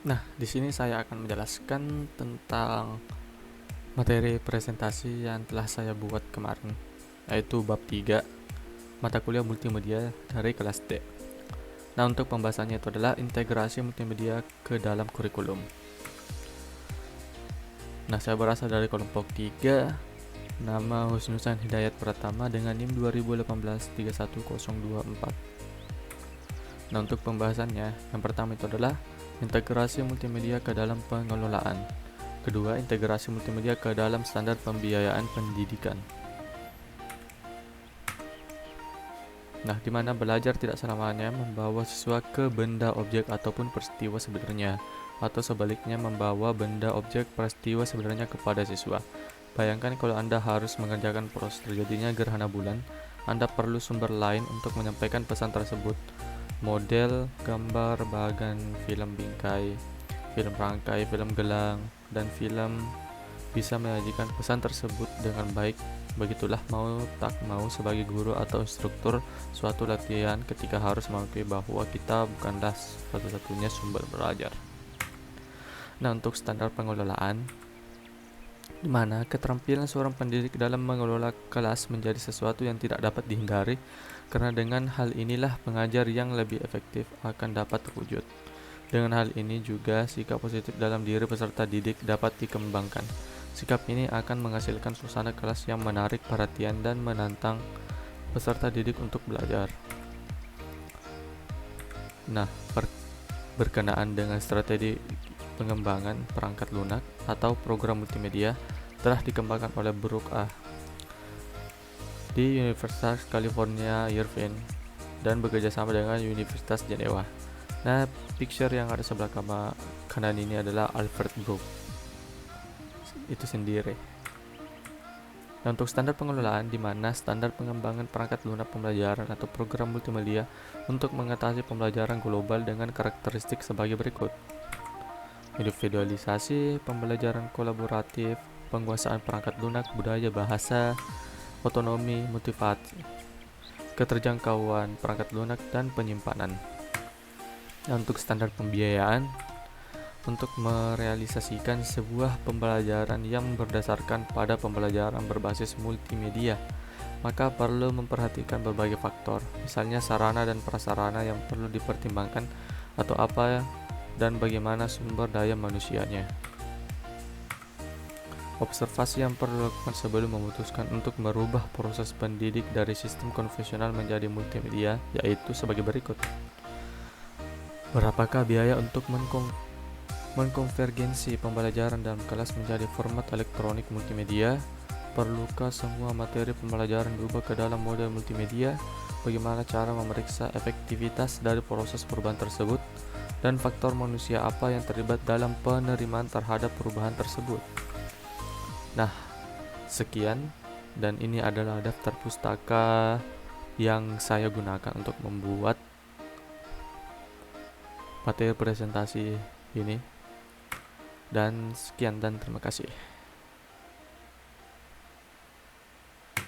Nah, di sini saya akan menjelaskan tentang materi presentasi yang telah saya buat kemarin, yaitu bab 3, mata kuliah multimedia dari kelas D. Nah, untuk pembahasannya itu adalah integrasi multimedia ke dalam kurikulum. Nah, saya berasal dari kelompok 3, nama Husnusan Hidayat Pratama dengan NIM 2018-31024. Nah, untuk pembahasannya, yang pertama itu adalah integrasi multimedia ke dalam pengelolaan. Kedua, integrasi multimedia ke dalam standar pembiayaan pendidikan. Nah, di mana belajar tidak selamanya membawa siswa ke benda objek ataupun peristiwa sebenarnya, atau sebaliknya membawa benda objek peristiwa sebenarnya kepada siswa. Bayangkan kalau Anda harus mengerjakan proses terjadinya gerhana bulan, Anda perlu sumber lain untuk menyampaikan pesan tersebut. Model, gambar, bagan, film bingkai, film rangkai, film gelang, dan film bisa menyajikan pesan tersebut dengan baik. Begitulah mau tak mau sebagai guru atau instruktur suatu latihan ketika harus mengakui bahwa kita bukanlah satu-satunya sumber belajar. Nah, untuk standar pengelolaan, di mana keterampilan seorang pendidik dalam mengelola kelas menjadi sesuatu yang tidak dapat dihindari, karena dengan hal inilah pengajar yang lebih efektif akan dapat terwujud. Dengan hal ini juga sikap positif dalam diri peserta didik dapat dikembangkan. Sikap ini akan menghasilkan suasana kelas yang menarik perhatian dan menantang peserta didik untuk belajar. Nah, berkenaan dengan strategi pengembangan perangkat lunak atau program multimedia telah dikembangkan oleh Brooke A. di Universitas California Irvine dan bekerjasama dengan Universitas Jenewa. Nah, picture yang ada sebelah kanan ini adalah Alfred Brooke itu sendiri. Nah, untuk standar pengelolaan, di mana standar pengembangan perangkat lunak pembelajaran atau program multimedia untuk mengatasi pembelajaran global dengan karakteristik sebagai berikut: individualisasi, pembelajaran kolaboratif, penguasaan perangkat lunak, budaya bahasa, otonomi, motivasi, keterjangkauan perangkat lunak, dan penyimpanan. Nah, untuk standar pembiayaan, untuk merealisasikan sebuah pembelajaran yang berdasarkan pada pembelajaran berbasis multimedia, maka perlu memperhatikan berbagai faktor, misalnya sarana dan prasarana yang perlu dipertimbangkan atau apa dan bagaimana sumber daya manusianya. Observasi yang perlu dilakukan sebelum memutuskan untuk merubah proses pendidik dari sistem konvensional menjadi multimedia, yaitu sebagai berikut. Berapakah biaya untuk mengkonvergensi pembelajaran dalam kelas menjadi format elektronik multimedia? Perlukah semua materi pembelajaran berubah ke dalam model multimedia? Bagaimana cara memeriksa efektivitas dari proses perubahan tersebut? Dan faktor manusia apa yang terlibat dalam penerimaan terhadap perubahan tersebut? Nah, sekian, dan ini adalah daftar pustaka yang saya gunakan untuk membuat materi presentasi ini. Dan sekian dan terima kasih.